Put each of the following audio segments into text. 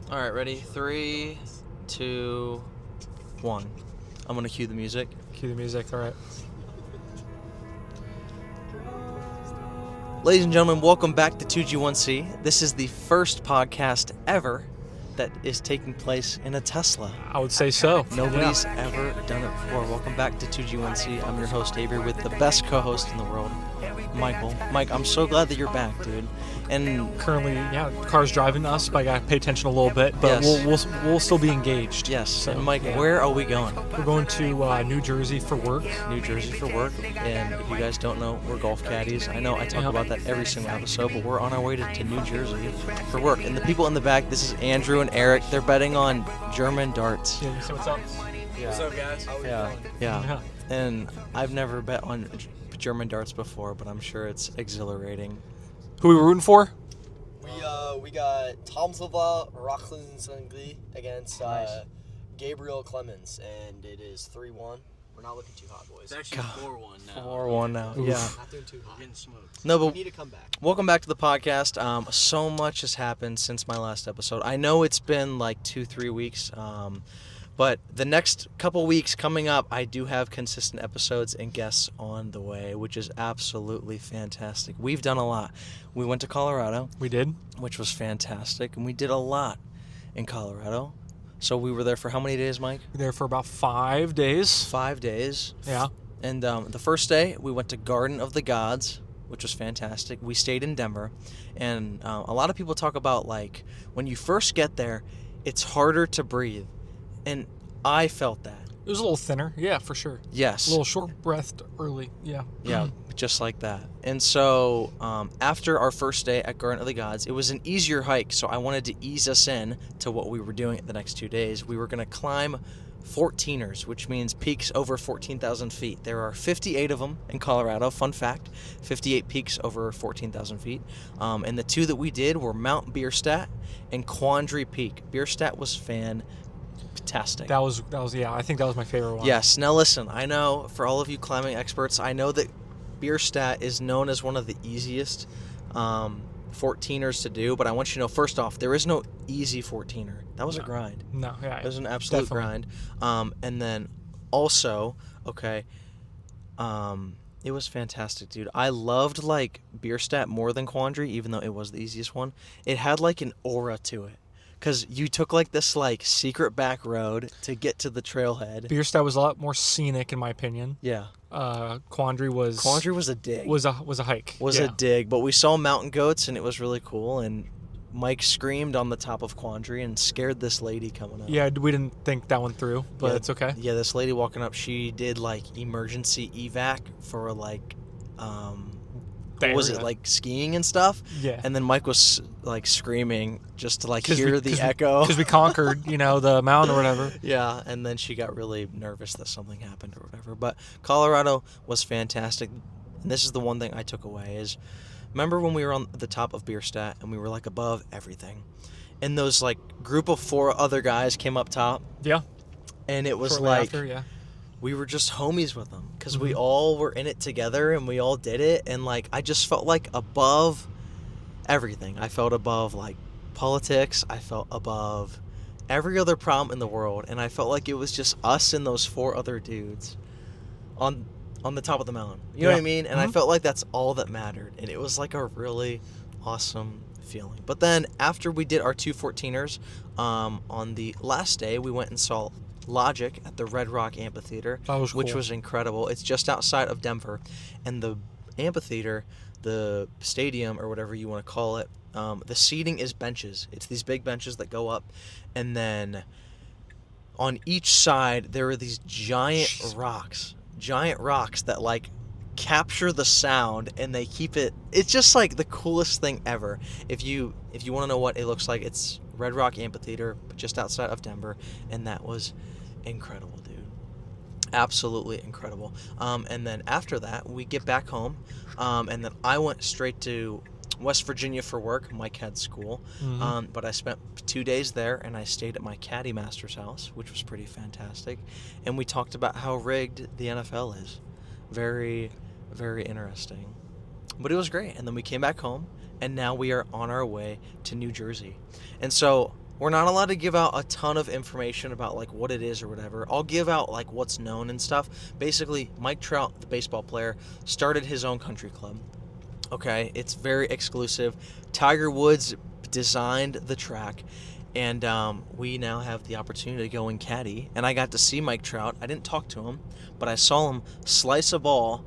All right, ready? 3, 2, 1. I'm going to cue the music. Cue the music, all right. Ladies and gentlemen, welcome back to 2G1C. This is the first podcast ever that is taking place in a Tesla. I would say so. Nobody's ever done it before. Welcome back to 2G1C. I'm your host, Avery, with the best co-host in the world, Michael. Mike, I'm so glad that you're back, dude. And currently, car's driving us, but I gotta pay attention a little bit. But yes. we'll still be engaged. Yes. So, and Mike, where are we going? We're going to New Jersey for work. New Jersey for work. And if you guys don't know, we're golf caddies. I know I talk about that every single episode, but we're on our way to New Jersey for work. And the people in the back, this is Andrew and Eric. They're betting on German darts. Yeah, you see what's up? Yeah. What's up, guys? Yeah. And I've never bet on German darts before, but I'm sure it's exhilarating. Who are we rooting for? We got Tom Silva, Rockland against Gabriel Clemens, and it is 3-1. We're not looking too hot, boys. It's actually 4-1 now. 4-1 now. Oof. Yeah. Not doing too hot. Getting smoked. No, We but need to come back. welcome back to the podcast. So much has happened since my last episode. I know it's been like 2-3 weeks, but the next couple weeks coming up, I do have consistent episodes and guests on the way, which is absolutely fantastic. We've done a lot. We went to Colorado, We did. which was fantastic, and we did a lot in Colorado. So we were there for how many days, Mike? We were there for about 5 days. 5 days. Yeah. And the first day, we went to Garden of the Gods, which was fantastic. We stayed in Denver. And a lot of people talk about, like, when you first get there, it's harder to breathe. And I felt that. It was a little thinner. Yeah, for sure. Yes. A little short-breathed early. Yeah. Yeah, just like that. And so after our first day at Garden of the Gods, it was an easier hike. So I wanted to ease us in to what we were doing the next 2 days. We were going to climb 14ers, which means peaks over 14,000 feet. There are 58 of them in Colorado. Fun fact, 58 peaks over 14,000 feet. And the two that we did were Mount Bierstadt and Quandary Peak. Bierstadt was fantastic. That was I think that was my favorite one. Yes. Now listen, I know for all of you climbing experts, I know that Bierstadt is known as one of the easiest 14ers to do, but I want you to know, first off, there is no easy 14er. That was a grind. No, yeah. It was an absolute definitely. grind. And then also, it was fantastic, dude. I loved, like, Bierstadt more than Quandary, even though it was the easiest one. It had, like, an aura to it. Because you took, like, this, like, secret back road to get to the trailhead. Bierstadt was a lot more scenic, in my opinion. Yeah. Quandary was Quandary was a dig. was a hike. A dig. But we saw mountain goats, and it was really cool. And Mike screamed on the top of Quandary and scared this lady coming up. Yeah, we didn't think that one through, but it's okay. Yeah, this lady walking up, she did, like, emergency evac for, like, what was it, like, skiing and stuff? Yeah. And then Mike was, like, screaming just to, like, hear the echo. Because we conquered, the mountain or whatever. Yeah, and then she got really nervous that something happened or whatever. But Colorado was fantastic. And this is the one thing I took away is, remember when we were on the top of Bierstadt and we were, like, above everything? And those, like, group of 4 other guys came up top? Yeah. And it was Shortly like... after, yeah. We were just homies with them because we all were in it together and we all did it. And, like, I just felt like above everything. I felt above, like, politics. I felt above every other problem in the world. And I felt like it was just us and those 4 other dudes on the top of the mountain. You know what I mean? And I felt like that's all that mattered. And it was, like, a really awesome feeling. But then after we did our 2 14ers, on the last day, we went and saw Logic at the Red Rock Amphitheater, That was which cool. was incredible. It's just outside of Denver, and the amphitheater, the stadium or whatever you want to call it, the seating is benches. It's these big benches that go up, and then on each side there are these giant rocks that, like, capture the sound and they keep it. It's just, like, the coolest thing ever. If you want to know what it looks like, it's Red Rock Amphitheater, just outside of Denver, and that was incredible, dude. Absolutely incredible. And then after that, we get back home, and then I went straight to West Virginia for work. Mike had school, but I spent 2 days there, and I stayed at my caddy master's house, which was pretty fantastic. And we talked about how rigged the NFL is. Very, very interesting. But it was great. And then we came back home, and now we are on our way to New Jersey. And so We're not allowed to give out a ton of information about like what it is or whatever. I'll give out like what's known and stuff. Basically, Mike Trout, the baseball player, started his own country club. Okay, it's very exclusive. Tiger Woods designed the track, and we now have the opportunity to go and caddy. And I got to see Mike Trout. I didn't talk to him, but I saw him slice a ball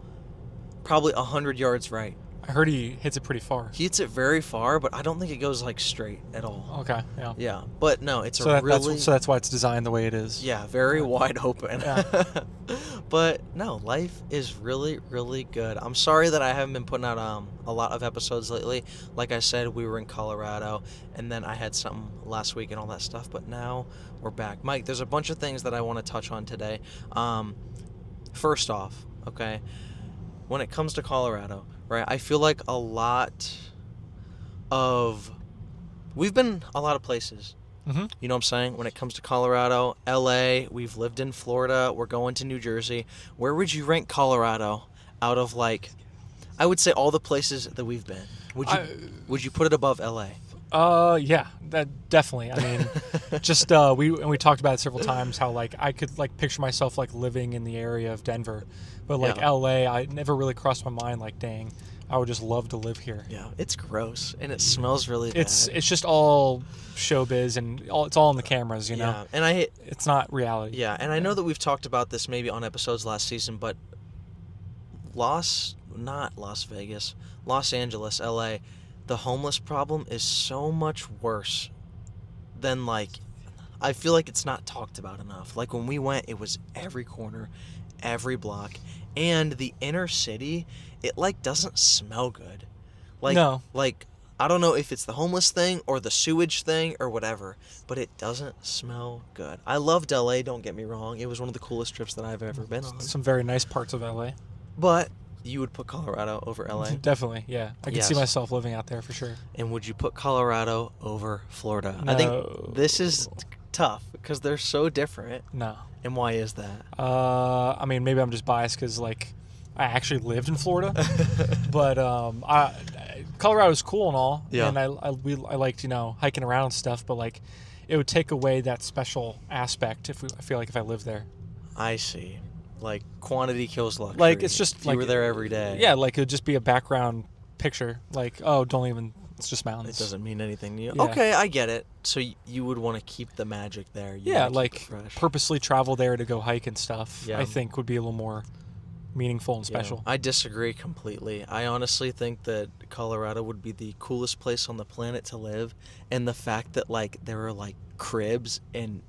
probably 100 yards right. I heard he hits it pretty far. He hits it very far, but I don't think it goes like straight at all. Okay, yeah. Yeah, but no, it's So a that, really that's why it's designed the way it is. yeah, very wide open. Yeah. But no, life is really, really good. I'm sorry that I haven't been putting out a lot of episodes lately. Like I said, we were in Colorado, and then I had something last week and all that stuff. But now we're back. Mike, there's a bunch of things that I want to touch on today. First off, okay, when it comes to Colorado, right? I feel like we've been a lot of places. Mm-hmm. You know what I'm saying? When it comes to Colorado, LA, we've lived in Florida, we're going to New Jersey. Where would you rank Colorado out of like, I would say all the places that we've been? Would you put it above LA? Yeah, that definitely. I mean, just we talked about it several times how like I could like picture myself like living in the area of Denver, but like Yeah. LA, I never really crossed my mind like, dang, I would just love to live here. Yeah, it's gross and it smells really bad. It's just all showbiz and it's all on the cameras, you know. Yeah, and I It's not reality. yeah, and I know that we've talked about this maybe on episodes last season, but Los Angeles, LA, the homeless problem is so much worse than like I feel like it's not talked about enough. Like when we went, it was every corner, every block, and the inner city, it like doesn't smell good. Like No. like I don't know if it's the homeless thing or the sewage thing or whatever, but it doesn't smell good. I loved LA, don't get me wrong. It was one of the coolest trips that I've ever been on. Some very nice parts of LA. But you would put Colorado over LA? Definitely, yeah. I can see Yes. myself living out there for sure. And would you put Colorado over Florida? I No. think this is tough because they're so different. No. And why is that? I mean, maybe I'm just biased because like I actually lived in Florida, but Colorado's cool and all, Yeah. and I liked hiking around and stuff, but like it would take away that special aspect I feel like if I lived there. I see. Like quantity kills luxury. Like it's just If like you were there every day. Yeah, like it would just be a background picture. Like it's just mountains. It doesn't mean anything to you. Yeah. Okay, I get it. So you would want to keep the magic there. You Yeah, wanna keep like it fresh. purposely travel there to go hike and stuff. Yeah. I think would be a little more meaningful and Yeah, special. I disagree completely. I honestly think that Colorado would be the coolest place on the planet to live, and the fact that like there are like cribs and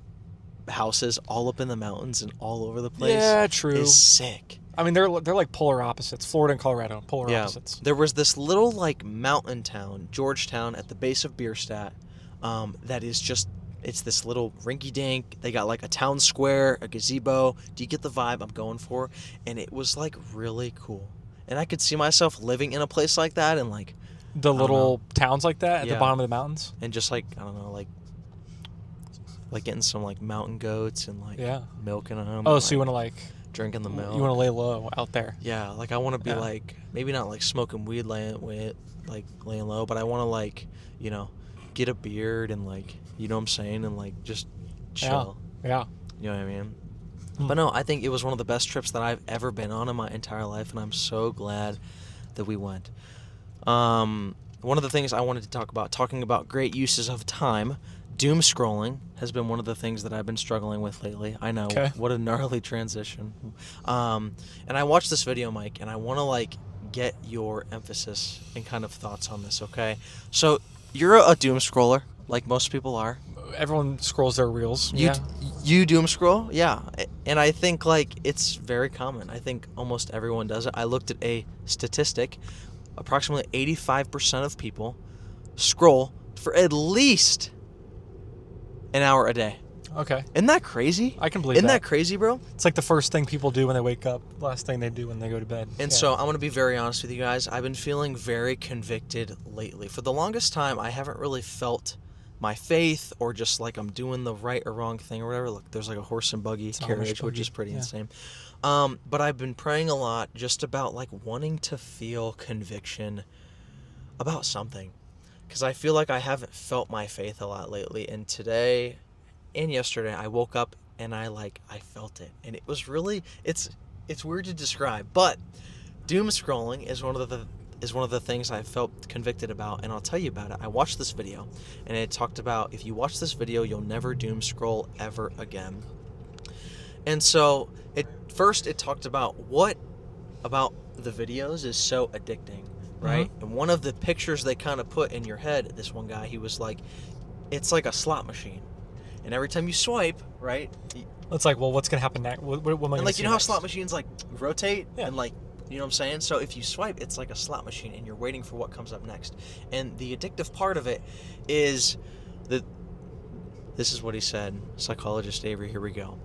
houses all up in the mountains and all over the place Yeah, true. is sick. I mean, they're like polar opposites. Florida and Colorado, polar opposites. There was this little like mountain town, Georgetown, at the base of Bierstadt, that is just it's this little rinky dink. They got like a town square, a gazebo. Do you get the vibe I'm going for? And it was like really cool. And I could see myself living in a place like that and like The little towns like that at Yeah. the bottom of the mountains. and just like I don't know, like getting some like mountain goats and like Yeah. milking them. Oh, and, so you want to like drinking the milk. you want to lay low out there. Yeah, like I want to be Yeah. like maybe not like smoking weed laying low, but I want to like get a beard and like you know what I'm saying and like just chill. Yeah. You know what I mean? Mm. But no, I think it was one of the best trips that I've ever been on in my entire life, and I'm so glad that we went. One of the things I wanted to talking about great uses of time. Doom scrolling has been one of the things that I've been struggling with lately. I know. Okay. What a gnarly transition. And I watched this video, Mike, and I want to like get your emphasis and kind of thoughts on this, okay? So you're a doom scroller, like most people are. Everyone scrolls their reels. You Yeah. you doom scroll? Yeah. And I think like it's very common. I think almost everyone does it. I looked at a statistic. Approximately 85% of people scroll for at least an hour a day. Okay. Isn't that crazy? I can believe Isn't that. that crazy, bro? It's like the first thing people do when they wake up, last thing they do when they go to bed. And Yeah. so I'm going to be very honest with you guys. I've been feeling very convicted lately. For the longest time, I haven't really felt my faith or just like I'm doing the right or wrong thing or whatever. Look, there's like a horse and buggy It's an Amish carriage, which buggy, is pretty yeah. insane. But I've been praying a lot just about like wanting to feel conviction about something. because I feel like I haven't felt my faith a lot lately. And today and yesterday, I woke up and I felt it, and it was really it's weird to describe, but doom scrolling is one of the things I felt convicted about, and I'll tell you about it. I watched this video, and it talked about if you watch this video, you'll never doom scroll ever again. And so it talked about what about the videos is so addicting, right? Mm-hmm. And one of the pictures they kind of put in your head, this one guy, he was like, it's like a slot machine, and every time you swipe, right? It's like, well, what's gonna happen next? What am I And gonna like see you know how next? slot machines like rotate Yeah. and like you know what I'm saying? So if you swipe, it's like a slot machine and you're waiting for what comes up next. And the addictive part of it is that this is what he said, psychologist Avery, here we go.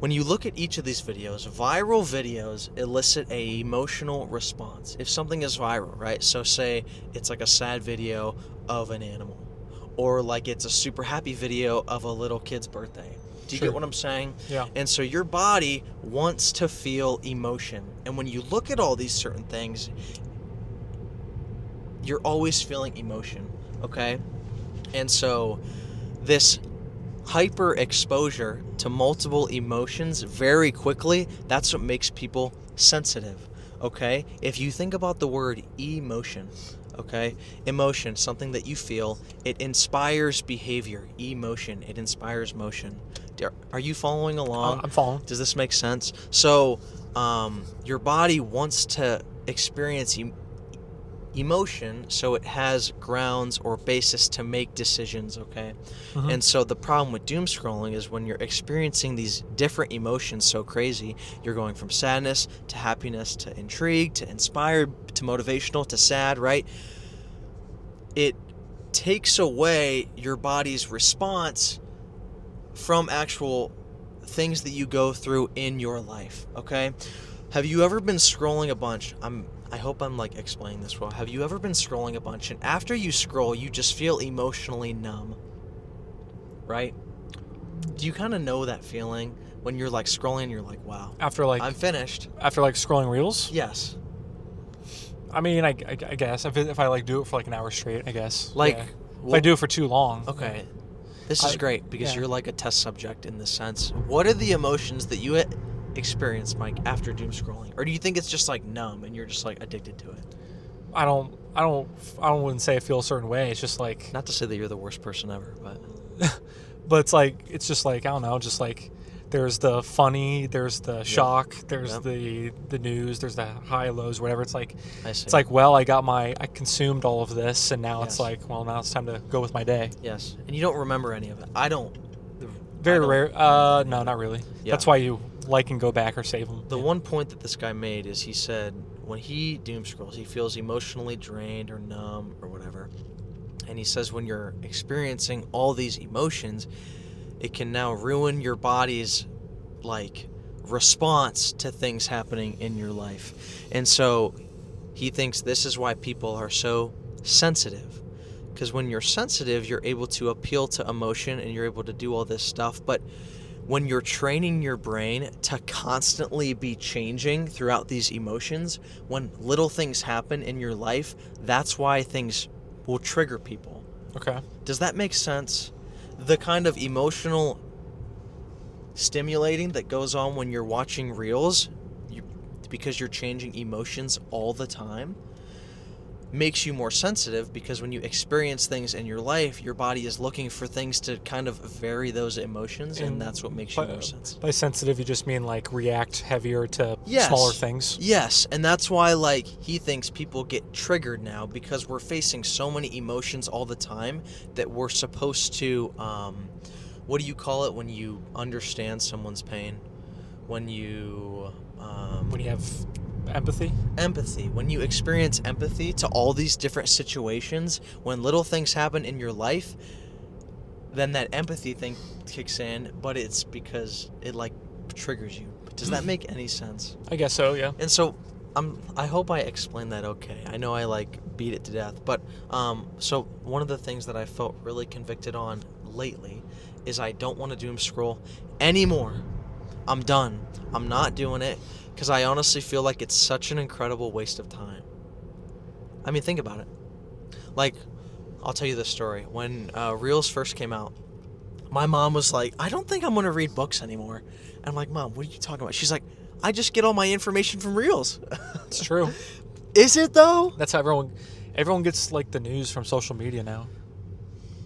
When you look at each of these videos, viral videos elicit a emotional response. If something is viral, right? So say it's like a sad video of an animal, or like it's a super happy video of a little kid's birthday. Do you Sure. get what I'm saying? Yeah. And so your body wants to feel emotion. And when you look at all these certain things, you're always feeling emotion, okay? And so this hyper exposure to multiple emotions very quickly, that's what makes people sensitive, okay? If you think about the word emotion, okay? Emotion, something that you feel, it inspires behavior. Emotion, it inspires motion. Are you following along? I'm following. Does this make sense? So, your body wants to experience emotion, so it has grounds or basis to make decisions, okay? Mhm. And so the problem with doom scrolling is when you're experiencing these different emotions so crazy, you're going from sadness to happiness to intrigue to inspired to motivational to sad, right? It takes away your body's response from actual things that you go through in your life, okay? Have you ever been scrolling a bunch? I hope I'm like explaining this well. Have you ever been scrolling a bunch and after you scroll, you just feel emotionally numb? Right? Do you kind of know that feeling when you're like scrolling and you're like, wow, After like I'm finished? scrolling reels. Yes. I mean, I guess if I like do it for like an hour straight, I guess. Like, Yeah. If I do it for too long. okay. This is I- great because yeah. you're like a test subject in this sense. What are the emotions that you experience, Mike, after doom scrolling? Or do you think it's just like numb and you're just like addicted to it? I wouldn't say I feel a certain way. It's just like, Not to say that you're the worst person ever, but but it's just like, I don't know, just like there's the funny, there's the shock, there's Yep. the news, there's the high lows, whatever. It's like, I see. it's like, well, I consumed all of this, and now Yes. it's like, well, now it's time to go with my day. Yes. And you don't remember any of it. I don't. Very I don't rare. remember any No, of it. not really. Yeah. That's why you like and go back or save them. The one point that this guy made is he said when he doom scrolls, he feels emotionally drained or numb or whatever. And he says when you're experiencing all these emotions, it can now ruin your body's like response to things happening in your life. And so he thinks this is why people are so sensitive. Because when you're sensitive, you're able to appeal to emotion and you're able to do all this stuff. But when you're training your brain to constantly be changing throughout these emotions, when little things happen in your life, that's why things will trigger people. Okay. Does that make sense? The kind of emotional stimulating that goes on when you're watching reels, because you're changing emotions all the time, makes you more sensitive, because when you experience things in your life, your body is looking for things to kind of vary those emotions, and that's what makes you more sensitive. By sensitive, you just mean like react heavier to Yes. smaller things. Yes, and that's why like he thinks people get triggered now because we're facing so many emotions all the time that we're supposed to what do you call it when you understand someone's pain? When you When you have empathy. empathy. When you experience empathy to all these different situations, when little things happen in your life, then that empathy thing kicks in, but it's because it like triggers you. Does that make any sense? I guess so. Yeah. And so I hope I explained that okay. I know I like beat it to death, but so one of the things that I felt really convicted on lately is I don't want to doom scroll anymore. I'm done. I'm not doing it because I honestly feel like it's such an incredible waste of time. I mean, think about it. Like, I'll tell you this story. When Reels first came out, my mom was like, I don't think I'm going to read books anymore. And I'm like, Mom, what are you talking about? She's like, I just get all my information from Reels. It's true. Is it though? That's how everyone gets like the news from social media now.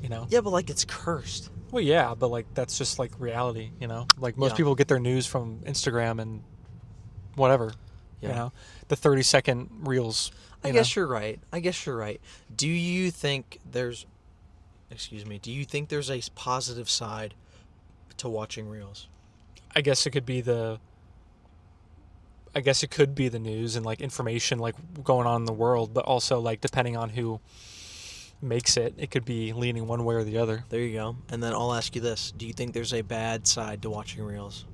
You know? Yeah, but like it's cursed. Well, yeah, but like that's just like reality, you know? Like most Yeah. people get their news from Instagram and whatever. Yeah. You know? The 30-second reels. I guess you're right. Do you think there's a positive side to watching Reels? I guess it could be the news and like information like going on in the world, but also like depending on who makes it, it could be leaning one way or the other. There you go. And then I'll ask you this. Do you think there's a bad side to watching Reels?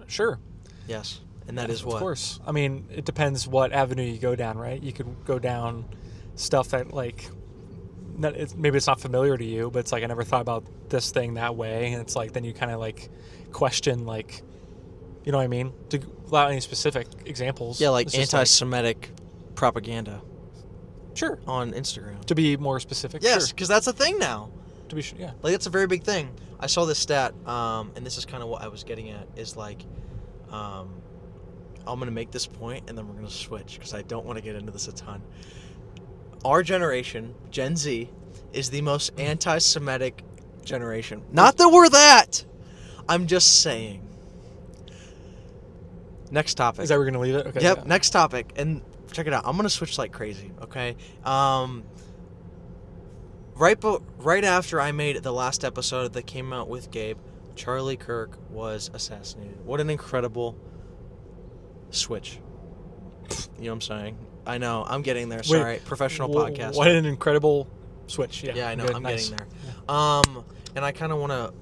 Sure. Yes. And that is what? Of course. I mean, it depends what avenue you go down, right? You could go down stuff that like maybe it's not familiar to you, but it's like I never thought about this thing that way, and it's like then you kind of like question like, you know what I mean? Without any specific examples. Yeah, like it's just anti-Semitic propaganda sure. on Instagram. To be more specific. Yes, Sure. because that's a thing now. To be sure. Yeah. Like it's a very big thing. I saw this stat, and this is kind of what I was getting at. Is like, I'm gonna make this point, and then we're gonna switch because I don't want to get into this a ton. Our generation, Gen Z, is the most anti-Semitic generation. Not that we're that. I'm just saying. Next topic. Is that where we're gonna leave it? Okay. Yep. Yeah. Next topic, and check it out. I'm gonna switch like crazy. Okay. Right after I made the last episode that came out with Gabe, Charlie Kirk was assassinated. What an incredible switch. You know what I'm saying? I know. I'm getting there. Sorry. Professional podcast. What an incredible switch. Yeah. Yeah, I know. Good, I'm nice. getting there. Yeah. And I kind of want to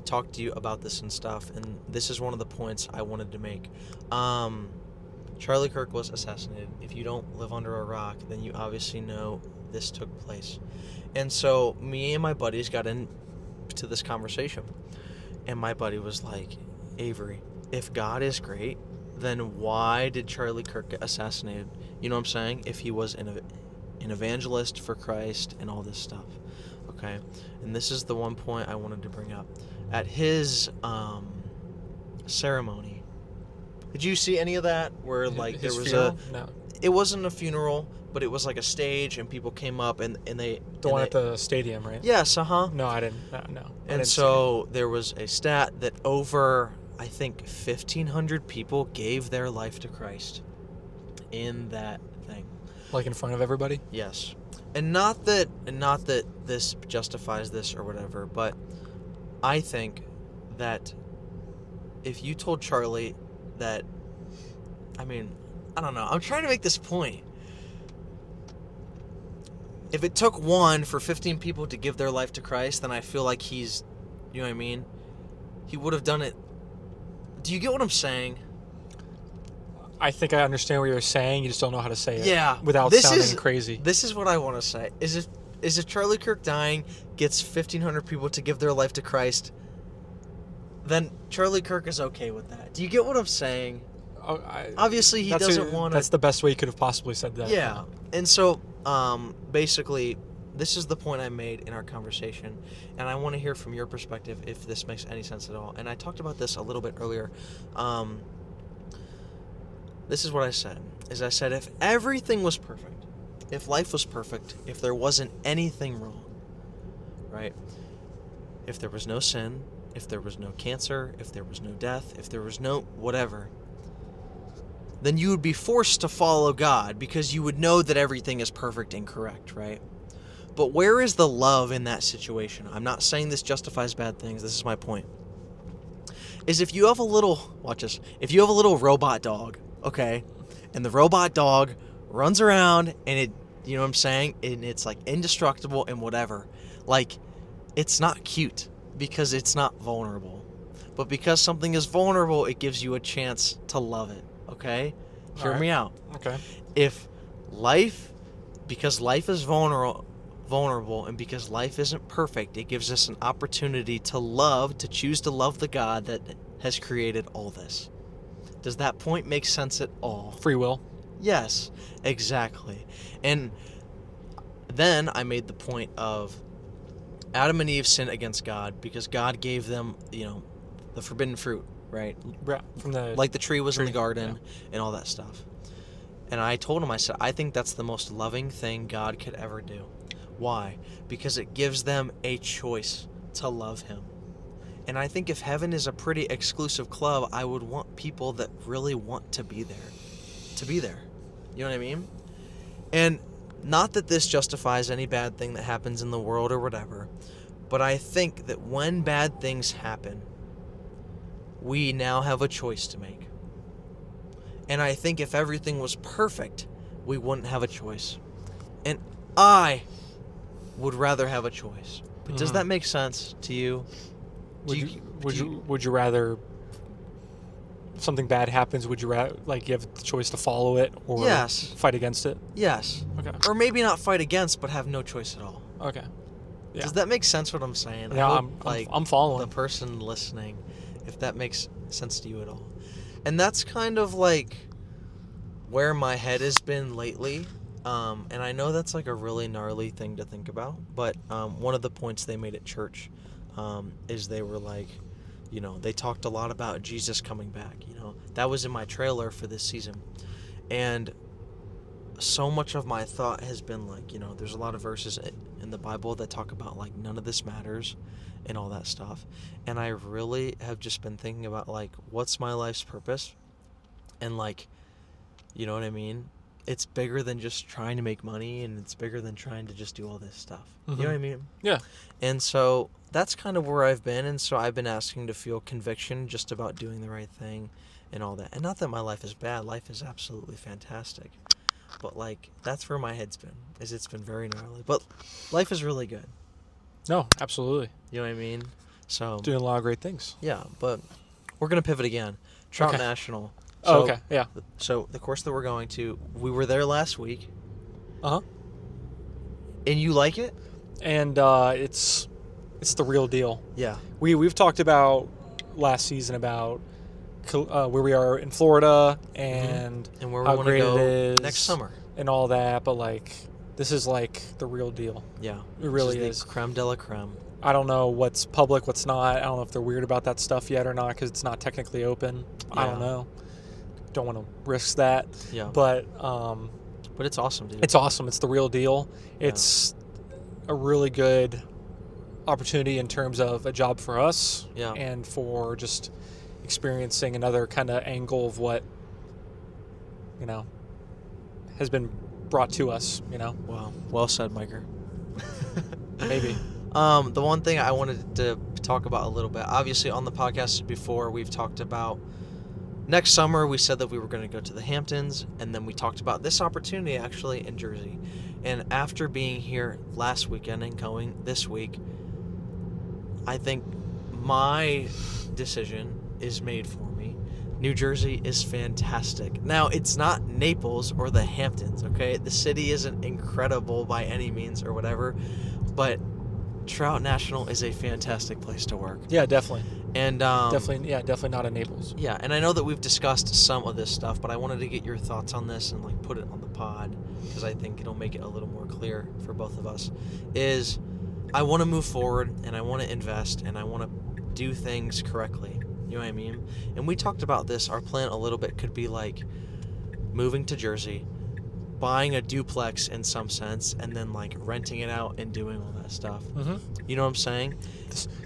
talk to you about this and stuff, and this is one of the points I wanted to make. Charlie Kirk was assassinated. If you don't live under a rock, then you obviously know this took place. And so me and my buddies got into this conversation, and my buddy was like, Avery, if God is great, then why did Charlie Kirk get assassinated? You know what I'm saying? If he was an evangelist for Christ and all this stuff. Okay? And this is the one point I wanted to bring up. At his ceremony, did you see any of that? Where like His there was funeral? No. it wasn't a funeral, but it was like a stage and people came up and they... The one at the stadium, right? Yes, uh-huh. No, I didn't. No. I And didn't so there was a stat that over, I think, 1,500 people gave their life to Christ in that thing. like in front of everybody. Yes. And not that this justifies this or whatever, but I think that if you told Charlie that, I mean, I don't know. I'm trying to make this point. If it took one for 15 people to give their life to Christ, then I feel like he's, you know what I mean? He would have done it. Do you get what I'm saying? I think I understand what you're saying. You just don't know how to say it. Yeah. Without sounding crazy. This is what I want to say. Is if Charlie Kirk dying gets 1,500 people to give their life to Christ, then Charlie Kirk is okay with that. Do you get what I'm saying? Obviously, he doesn't want to... That's the best way you could have possibly said that. Yeah. And so, basically, this is the point I made in our conversation, and I want to hear from your perspective if this makes any sense at all. And I talked about this a little bit earlier. This is what I said. I said, if everything was perfect, if life was perfect, if there wasn't anything wrong, right? If there was no sin, if there was no cancer, if there was no death, if there was no whatever, then you would be forced to follow God because you would know that everything is perfect and correct, right? But where is the love in that situation? I'm not saying this justifies bad things. This is my point. Is if you have a little, watch this, if you have a little robot dog, okay, and the robot dog runs around and it, you know what I'm saying, and it's like indestructible and whatever, like, it's not cute because it's not vulnerable. But because something is vulnerable, it gives you a chance to love it, okay? Hear me out. Okay. If life, because life is vulnerable and because life isn't perfect, it gives us an opportunity to choose to love the God that has created all this. Does that point make sense at all? Free will. Yes, exactly. And then I made the point of Adam and Eve sinned against God because God gave them, the forbidden fruit, right? Yeah, from the Like the tree was in the tree, garden and all that stuff. And I told him, I said, I think that's the most loving thing God could ever do. Why? Because it gives them a choice to love him. And I think if heaven is a pretty exclusive club, I would want people that really want to be there. You know what I mean? And not that this justifies any bad thing that happens in the world or whatever, but I think that when bad things happen, we now have a choice to make. And I think if everything was perfect, we wouldn't have a choice. And I would rather have a choice. But does that make sense to you? Would you rather something bad happens? Would you rather, like, you have the choice to follow it or Yes. fight against it? Yes. Okay. Or maybe not fight against, but have no choice at all. Okay. Yeah. Does that make sense what I'm saying? Yeah, I hope, I'm following. the person listening, if that makes sense to you at all. And that's kind of like where my head has been lately. And I know that's like a really gnarly thing to think about, but one of the points they made at church is they were like, they talked a lot about Jesus coming back. That was in my trailer for this season. And so much of my thought has been like, there's a lot of verses in the Bible that talk about like none of this matters and all that stuff. And I really have just been thinking about like, what's my life's purpose? And like, you know what I mean? It's bigger than just trying to make money, and it's bigger than trying to just do all this stuff. You know what I mean? Yeah. And so that's kind of where I've been, and so I've been asking to feel conviction just about doing the right thing and all that. And not that my life is bad. Life is absolutely fantastic. But like, that's where my head's been, is it's been very gnarly. But life is really good. No, absolutely. You know what I mean? So Doing a lot of great things. yeah, but we're going to pivot again. Trout Okay. National. Oh, okay. Yeah. So the course that we're going to, we were there last week. Uh-huh. And you like it? And it's the real deal. Yeah. We've talked about last season about where we are in Florida and And where we how want to great go it is next summer. and all that, but like this is like the real deal. Yeah. It really This is. the creme de la creme. I don't know what's public, what's not. I don't know if they're weird about that stuff yet or not because it's not technically open. I don't Yeah. know. Don't want to risk that. Yeah. But it's awesome, dude. it's awesome. It's the real deal. It's a really good opportunity in terms of a job for us Yeah. and for just experiencing another kind of angle of what has been brought to us. Wow. Well said, Miker. Maybe. The one thing I wanted to talk about a little bit, obviously on the podcast before, we've talked about next summer, we said that we were going to go to the Hamptons, and then we talked about this opportunity actually in Jersey. And after being here last weekend and going this week, I think my decision is made for me. New Jersey is fantastic. Now, it's not Naples or the Hamptons, okay? The city isn't incredible by any means or whatever, but Trout National is a fantastic place to work. Yeah, definitely. And Definitely not in Naples. yeah, and I know that we've discussed some of this stuff, but I wanted to get your thoughts on this and like put it on the pod because I think it'll make it a little more clear for both of us. Is I want to move forward and I want to invest and I want to do things correctly. You know what I mean? And we talked about this. Our plan a little bit could be like moving to Jersey, buying a duplex in some sense, and then like renting it out and doing all that stuff. Mm-hmm. You know what I'm saying?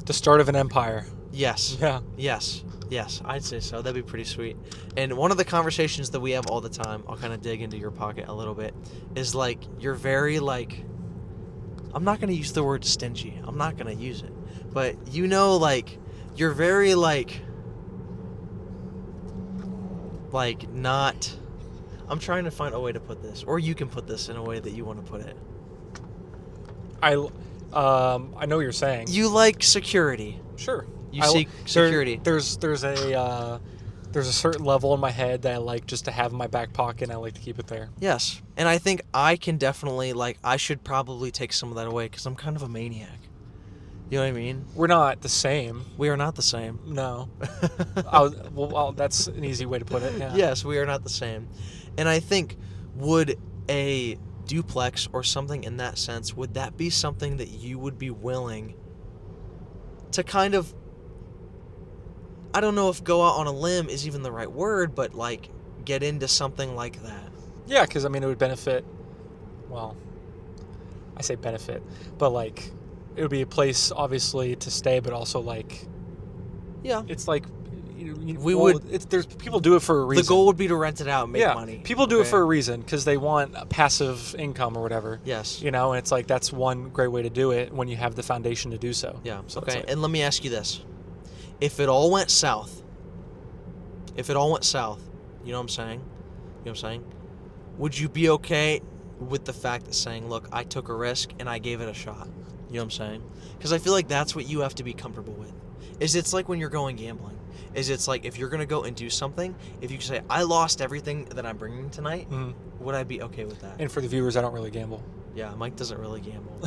The start of an empire. Yes. Yeah. Yes, I'd say so. That'd be pretty sweet. And one of the conversations that we have all the time, I'll kind of dig into your pocket a little bit, is like, you're very like, I'm not going to use the word stingy. I'm not going to use it. But like, you're very like not, I'm trying to find a way to put this, or you can put this in a way that you want to put it. I know what you're saying. You like security. Sure. You seek security. There's a certain level in my head that I like just to have in my back pocket, and I like to keep it there. Yes. And I think I can definitely, I should probably take some of that away because I'm kind of a maniac. You know what I mean? We're not the same. We are not the same. No. Well, that's an easy way to put it. Yeah. Yes, we are not the same. And I think, would a duplex or something in that sense, would that be something that you would be willing to kind of, I don't know if go out on a limb is even the right word, but like get into something like that? Yeah, because I mean, it would benefit. Well, I say benefit, but like, it would be a place obviously to stay, but also like, Yeah. it's like, there's people do it for a reason. The goal would be to rent it out and make money. People do it for a reason because they want a passive income or whatever. Yes. You know, and it's like that's one great way to do it when you have the foundation to do so. Yeah. So Okay. like, And let me ask you this: if it all went south, you know what I'm saying? Would you be okay with the fact that saying, look, I took a risk and I gave it a shot? You know what I'm saying? Because I feel like that's what you have to be comfortable with. It's like when you're going gambling. It's like if you're going to go and do something, if you say, I lost everything that I'm bringing tonight, would I be okay with that? and for the viewers, I don't really gamble. Yeah, Mike doesn't really gamble.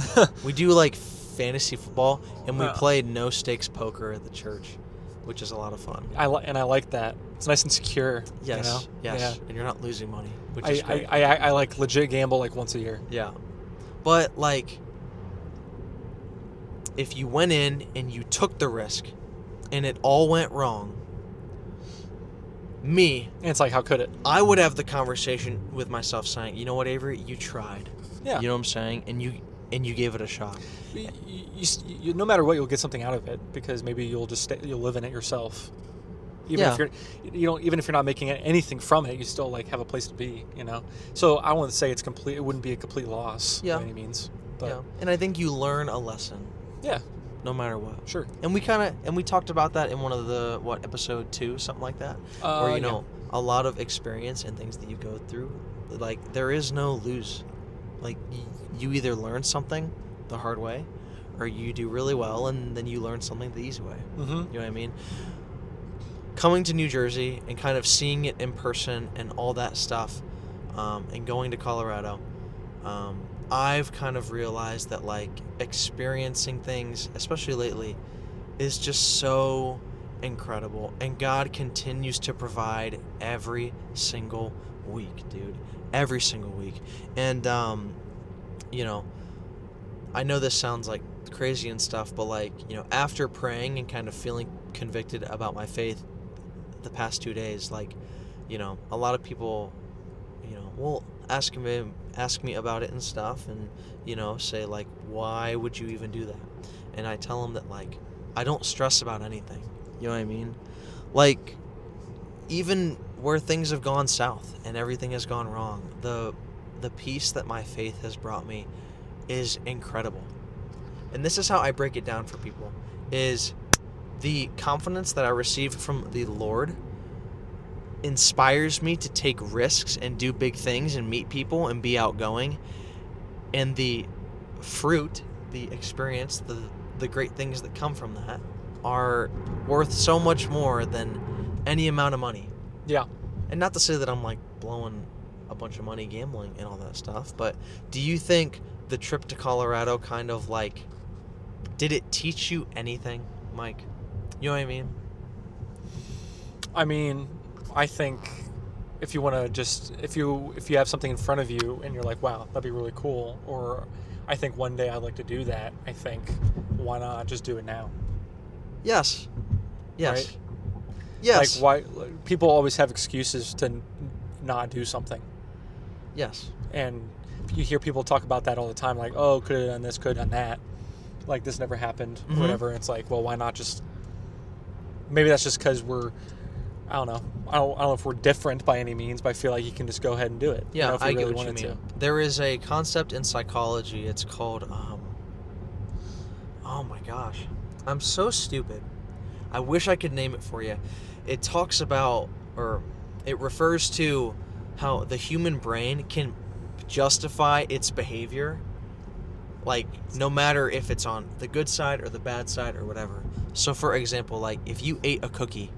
We do like fantasy football, and we play no stakes poker at the church, which is a lot of fun. I like that. It's nice and secure. Yes, You know? yes, Yeah. and you're not losing money, which is great. I like legit gamble like once a year. Yeah, but like, if you went in and you took the risk, and it all went wrong, And it's like, how could it? I would have the conversation with myself saying, you know what, Avery, you tried. Yeah. You know what I'm saying, and you gave it a shot. You, no matter what, you'll get something out of it because maybe you'll live in it yourself. Even if you're not making anything from it, you still like have a place to be. You know. So I wouldn't say it's complete. It wouldn't be a complete loss by any means. But Yeah, and I think you learn a lesson. Yeah. No matter what. Sure. And we talked about that in one of the episode 2, something like that, where a lot of experience and things that you go through, like there is no lose. Like you either learn something the hard way, or you do really well and then you learn something the easy way. Mm-hmm. You know what I mean? Coming to New Jersey and kind of seeing it in person and all that stuff, and going to Colorado, I've kind of realized that like experiencing things, especially lately, is just so incredible, and God continues to provide every single week, dude. Every single week. And I know this sounds like crazy and stuff, but like, after praying and kind of feeling convicted about my faith the past 2 days, like, a lot of people, will ask me about it and stuff, and say like, why would you even do that? And I tell them that like, I don't stress about anything. You know what I mean? Like, even where things have gone south and everything has gone wrong, the peace that my faith has brought me is incredible. And this is how I break it down for people: is the confidence that I receive from the Lord inspires me to take risks and do big things and meet people and be outgoing, and the fruit, the experience, the great things that come from that are worth so much more than any amount of money. Yeah. And not to say that I'm like blowing a bunch of money gambling and all that stuff, but do you think the trip to Colorado kind of like, did it teach you anything, Mike? You know what I mean? I mean, I think if you want to just, if you have something in front of you and you're like, wow, that'd be really cool, or I think one day I'd like to do that, I think, why not just do it now? Yes. Yes. Right? Yes. Like, why people always have excuses to not do something. Yes. And you hear people talk about that all the time, like, oh, could have done this, could have done that. Like, this never happened, or whatever. It's like, well, why not just... Maybe that's just because we're... I don't know. I don't know if we're different by any means, but I feel like you can just go ahead and do it. Yeah, if you I really get what you wanted mean. to. There is a concept in psychology. It's called... oh my gosh. I'm so stupid. I wish I could name it for you. It talks about, or it refers to how the human brain can justify its behavior, like no matter if it's on the good side or the bad side or whatever. So for example, like if you ate a cookie,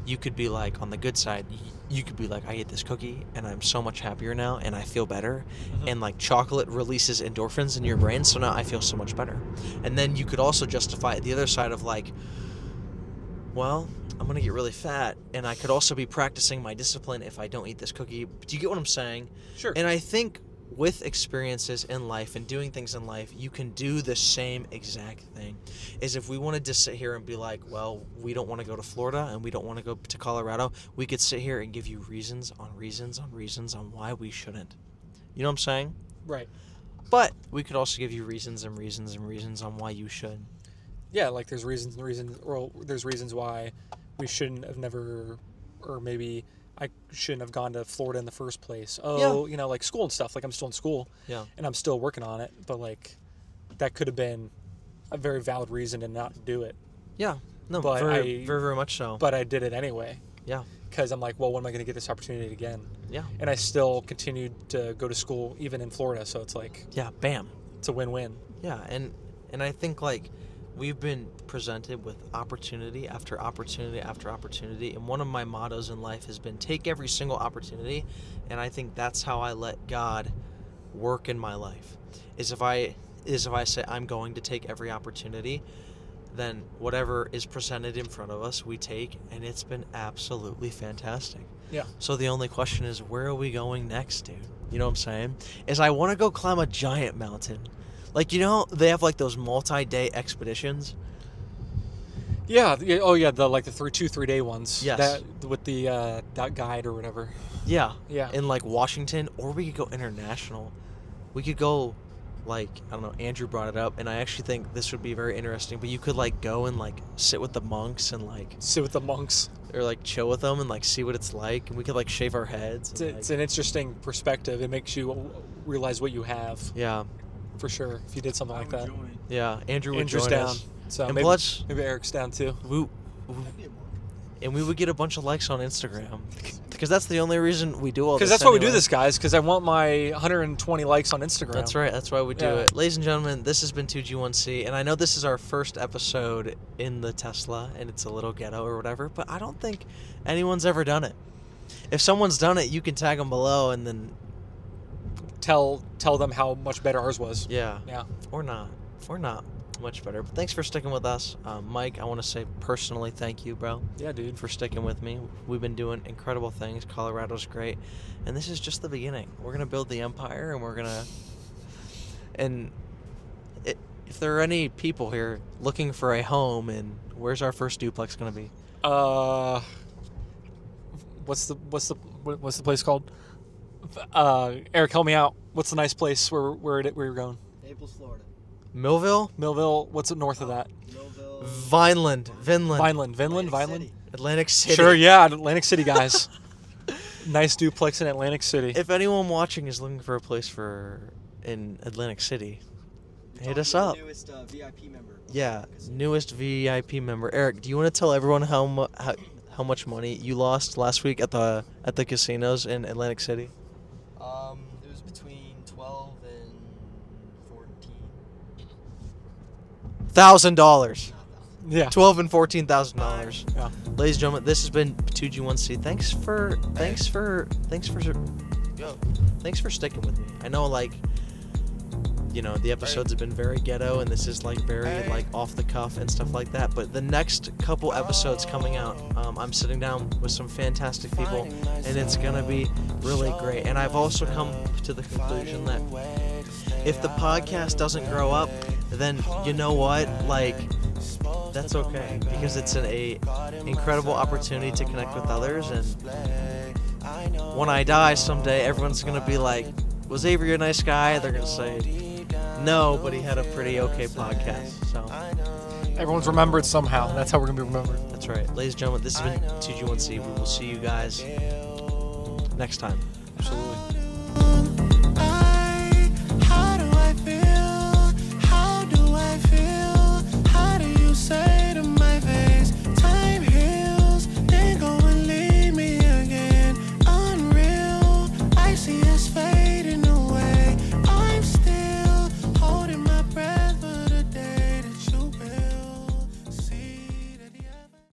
you could be like, on the good side, you could be like, I ate this cookie and I'm so much happier now and I feel better. And like chocolate releases endorphins in your brain, so now I feel so much better. And then you could also justify it the other side of like, well, I'm going to get really fat, and I could also be practicing my discipline if I don't eat this cookie. Do you get what I'm saying? Sure. And I think with experiences in life and doing things in life, you can do the same exact thing. Is if we wanted to sit here and be like, well, we don't want to go to Florida and we don't want to go to Colorado, we could sit here and give you reasons on reasons on reasons on why we shouldn't. You know what I'm saying? Right. But we could also give you reasons and reasons and reasons on why you should. Yeah, like there's reasons, or there's reasons why we shouldn't have never, or maybe I shouldn't have gone to Florida in the first place. Oh, Yeah. like school and stuff. Like I'm still in school. Yeah. And I'm still working on it. But like, that could have been a very valid reason to not do it. Yeah. No, But very, very, very much so. But I did it anyway. Yeah. Because I'm like, well, when am I going to get this opportunity again? Yeah. And I still continued to go to school even in Florida. So it's like, Yeah, bam. it's a win-win. Yeah, and I think like we've been presented with opportunity after opportunity after opportunity, and one of my mottos in life has been take every single opportunity, and I think that's how I let God work in my life. Is if I say I'm going to take every opportunity, then whatever is presented in front of us we take, and it's been absolutely fantastic. Yeah. So the only question is, where are we going next, dude? You know what I'm saying? Is I want to go climb a giant mountain. Like, you know, they have like those multi-day expeditions. Yeah. Oh, yeah. The 3 day ones. Yes. That with the that guide or whatever. Yeah. Yeah. In like Washington, or we could go international. We could go, like, I don't know, Andrew brought it up, and I actually think this would be very interesting, but you could like go and like sit with the monks and like, Sit with the monks. or like chill with them and like see what it's like, and we could like shave our heads. It's, and, it's like, an interesting perspective. It makes you realize what you have, yeah. for sure, if you did something like that. Yeah. Andrew would Andrew's join down. us. So And maybe, plus, maybe Eric's down too. and we would get a bunch of likes on Instagram, because that's the only reason we do all this. Because that's why we do anyway. this, guys. Because I want my 120 likes on Instagram. That's right. That's why we do Yeah. it. Ladies and gentlemen, this has been 2G1C, and I know this is our first episode in the Tesla, and it's a little ghetto or whatever, but I don't think anyone's ever done it. If someone's done it, you can tag them below, and then, Tell them how much better ours was. yeah. Yeah. Or not. Or not much better. But thanks for sticking with us. Mike, I want to say personally thank you, bro. Yeah, dude. For sticking with me. We've been doing incredible things. Colorado's great. And this is just the beginning. We're going to build the empire, and we're going to... And if there are any people here looking for a home, and where's our first duplex going to be? What's the place called? Eric, help me out. What's the nice place where you're going? Naples, Florida. Millville? Millville. What's north of that? Millville. Vinland. Vinland. Atlantic Vinland. City. Atlantic City. Sure. Yeah, Atlantic City, guys. Nice duplex in Atlantic City. If anyone watching is looking for a place in Atlantic City, hit us Talking up. to the newest VIP member. Yeah, newest VIP member. Eric, do you want to tell everyone how much money you lost last week at the casinos in Atlantic City? It was between 12 and 14. $1,000. Yeah. $12,000 and $14,000. Yeah. Ladies and gentlemen, this has been 2G1C. Thanks for sticking with me. I know, like, you know, the episodes have been very ghetto, and this is like very like off the cuff and stuff like that. But the next couple episodes coming out, I'm sitting down with some fantastic people, and it's gonna be really great. And I've also come to the conclusion that if the podcast doesn't grow up, then you know what, like, that's okay, because it's an incredible opportunity to connect with others. And when I die someday, everyone's gonna be like, was Avery a nice guy? They're gonna say no, but he had a pretty okay podcast. So Everyone's remembered somehow. That's how we're gonna be remembered. that's right. Ladies and gentlemen, this has been 2G1C. We will see you guys next time.